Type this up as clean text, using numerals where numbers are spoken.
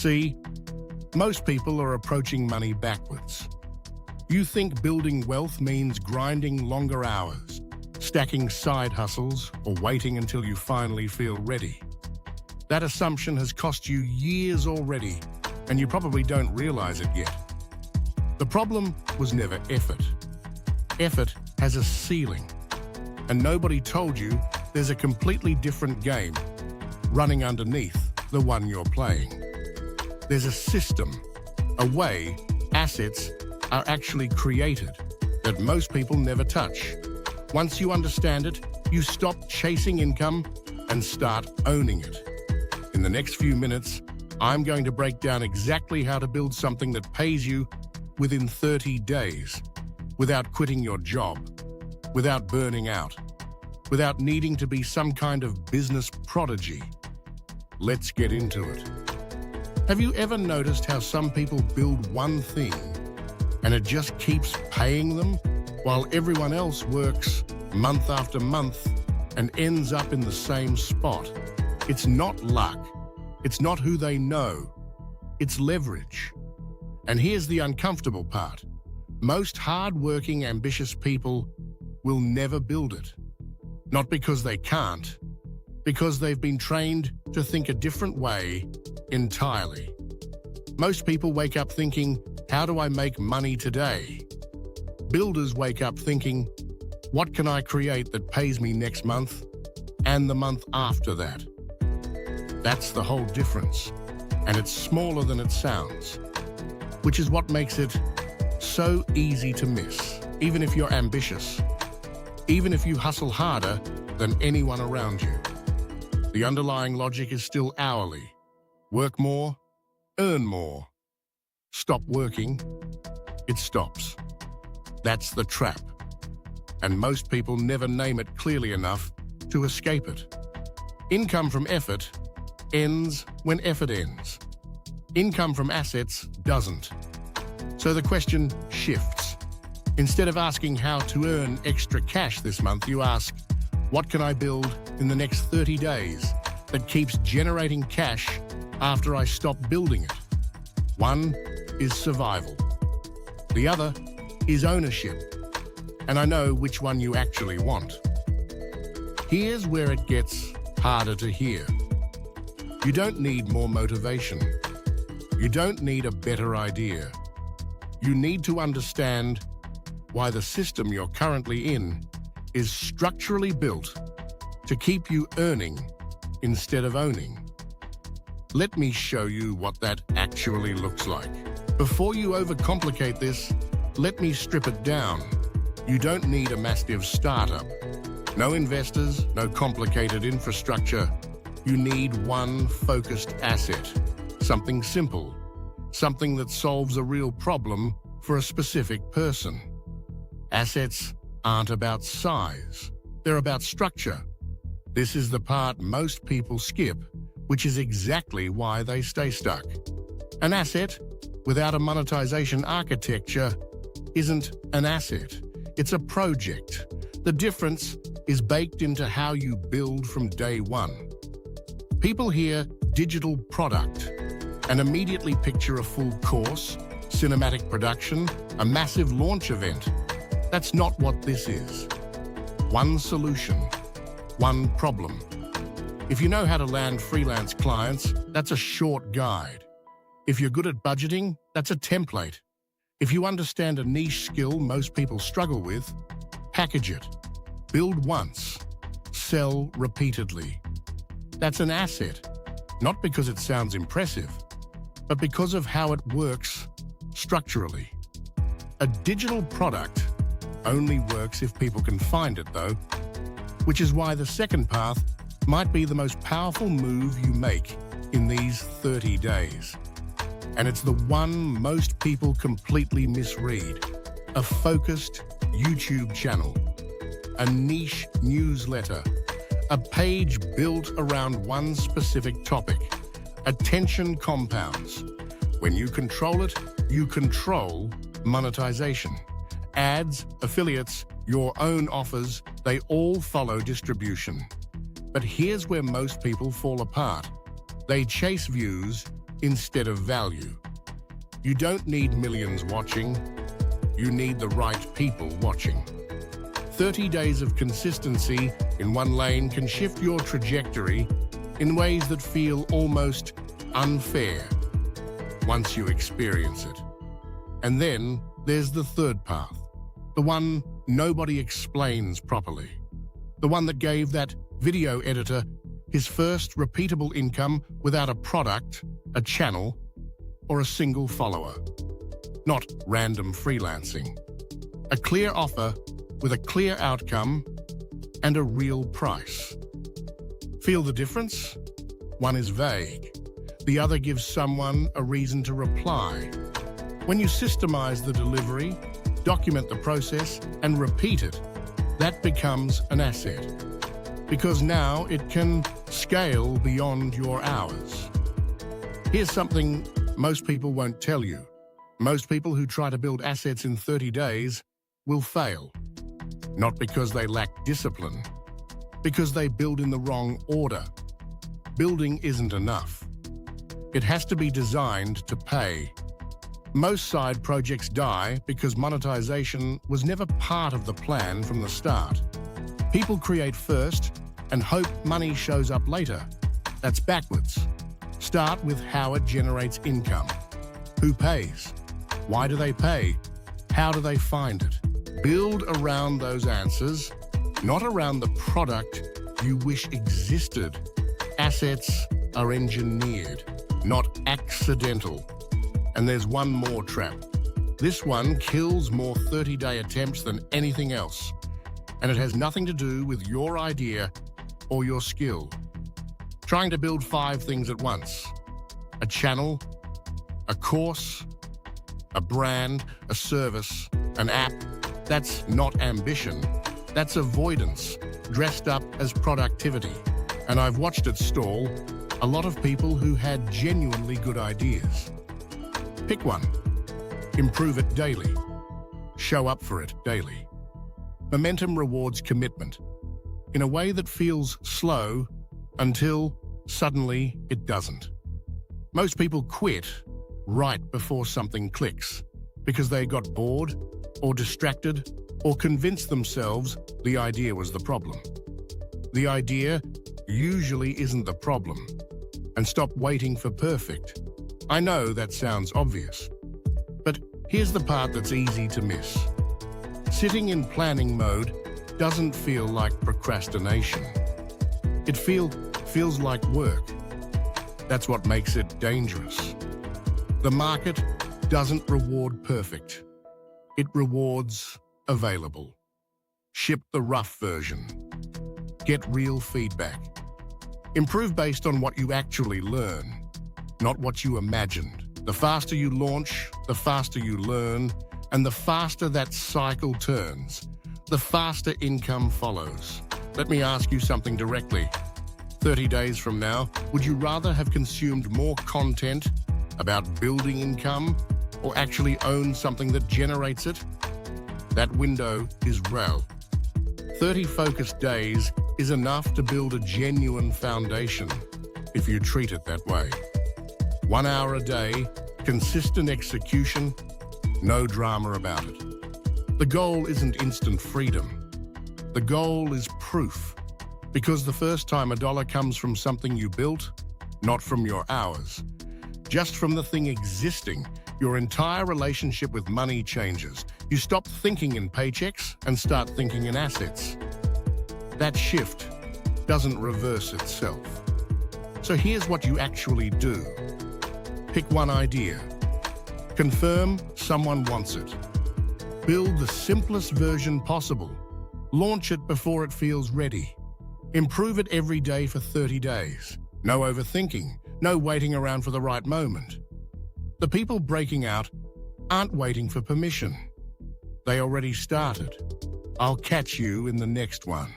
See, most people are approaching money backwards. You think building wealth means grinding longer hours, stacking side hustles, or waiting until you finally feel ready. That assumption has cost you years already, and you probably don't realize it yet. The problem was never effort. Effort has a ceiling, and nobody told you there's a completely different game running underneath the one you're playing. There's a system, a way assets are actually created that most people never touch. Once you understand it, you stop chasing income and start owning it. In the next few minutes, I'm going to break down exactly how to build something that pays you within 30 days, without quitting your job, without burning out, without needing to be some kind of business prodigy. Let's get into it. Have you ever noticed how some people build one thing and it just keeps paying them while everyone else works month after month and ends up in the same spot? It's not luck. It's not who they know. It's leverage. And here's the uncomfortable part. Most hard-working, ambitious people will never build it. Not because they can't, because they've been trained to think a different way entirely. Most people wake up thinking, how do I make money today? Builders wake up thinking, what can I create that pays me next month and the month after that? That's the whole difference, and it's smaller than it sounds, which is what makes it so easy to miss, even if you're ambitious, even if you hustle harder than anyone around you. The underlying logic is still hourly. Work more, earn more. Stop working, it stops. That's the trap. And most people never name it clearly enough to escape it. Income from effort ends when effort ends. Income from assets doesn't. So the question shifts. Instead of asking how to earn extra cash this month, you ask, what can I build in the next 30 days that keeps generating cash after I stop building it? One is survival. The other is ownership. And I know which one you actually want. Here's where it gets harder to hear. You don't need more motivation. You don't need a better idea. You need to understand why the system you're currently in is structurally built to keep you earning instead of owning. Let me show you what that actually looks like. Before you overcomplicate this, let me strip it down. You don't need a massive startup. No investors, no complicated infrastructure. You need one focused asset. Something simple. Something that solves a real problem for a specific person. Assets aren't about size. They're about structure. This is the part most people skip, which is exactly why they stay stuck. An asset without a monetization architecture isn't an asset. It's a project. The difference is baked into how you build from day one. People hear digital product and immediately picture a full course, cinematic production, a massive launch event. That's not what this is. One solution, one problem. If you know how to land freelance clients, that's a short guide. If you're good at budgeting, that's a template. If you understand a niche skill most people struggle with, package it. Build once, sell repeatedly. That's an asset, not because it sounds impressive, but because of how it works structurally. A digital product only works if people can find it, though, which is why the second path might be the most powerful move you make in these 30 days. And it's the one most people completely misread. A focused YouTube channel, a niche newsletter, a page built around one specific topic. Attention compounds. When you control it, you control monetization. Ads, affiliates, your own offers, they all follow distribution. But here's where most people fall apart. They chase views instead of value. You don't need millions watching. You need the right people watching. 30 days of consistency in one lane can shift your trajectory in ways that feel almost unfair once you experience it. And then there's the third path, the one nobody explains properly, the one that gave that video editor his first repeatable income without a product, a channel, or a single follower. Not random freelancing. A clear offer with a clear outcome and a real price. Feel the difference? One is vague. The other gives someone a reason to reply. When you systemize the delivery, document the process, and repeat it, that becomes an asset. Because now it can scale beyond your hours. Here's something most people won't tell you. Most people who try to build assets in 30 days will fail. Not because they lack discipline, because they build in the wrong order. Building isn't enough. It has to be designed to pay. Most side projects die because monetization was never part of the plan from the start. People create first and hope money shows up later. That's backwards. Start with how it generates income. Who pays? Why do they pay? How do they find it? Build around those answers, not around the product you wish existed. Assets are engineered, not accidental. And there's one more trap. This one kills more 30-day attempts than anything else. And it has nothing to do with your idea or your skill. Trying to build 5 things at once. A channel, a course, a brand, a service, an app. That's not ambition. That's avoidance, dressed up as productivity. And I've watched it stall a lot of people who had genuinely good ideas. Pick one. Improve it daily. Show up for it daily. Momentum rewards commitment in a way that feels slow until suddenly it doesn't. Most people quit right before something clicks because they got bored or distracted or convinced themselves the idea was the problem. The idea usually isn't the problem, and stop waiting for perfect. I know that sounds obvious, but here's the part that's easy to miss. Sitting in planning mode doesn't feel like procrastination. It feels like work. That's what makes it dangerous. The market doesn't reward perfect. It rewards available. Ship the rough version. Get real feedback. Improve based on what you actually learn, not what you imagined. The faster you launch, the faster you learn, and the faster that cycle turns, the faster income follows. Let me ask you something directly. 30 days from now, would you rather have consumed more content about building income or actually own something that generates it? That window is REL. 30 focused days is enough to build a genuine foundation if you treat it that way. 1 hour a day, consistent execution, no drama about it. The goal isn't instant freedom. The goal is proof. Because the first time $1 comes from something you built, not from your hours. Just from the thing existing, your entire relationship with money changes. You stop thinking in paychecks and start thinking in assets. That shift doesn't reverse itself. So here's what you actually do. Pick one idea. Confirm someone wants it. Build the simplest version possible. Launch it before it feels ready. Improve it every day for 30 days. No overthinking, no waiting around for the right moment. The people breaking out aren't waiting for permission. They already started. I'll catch you in the next one.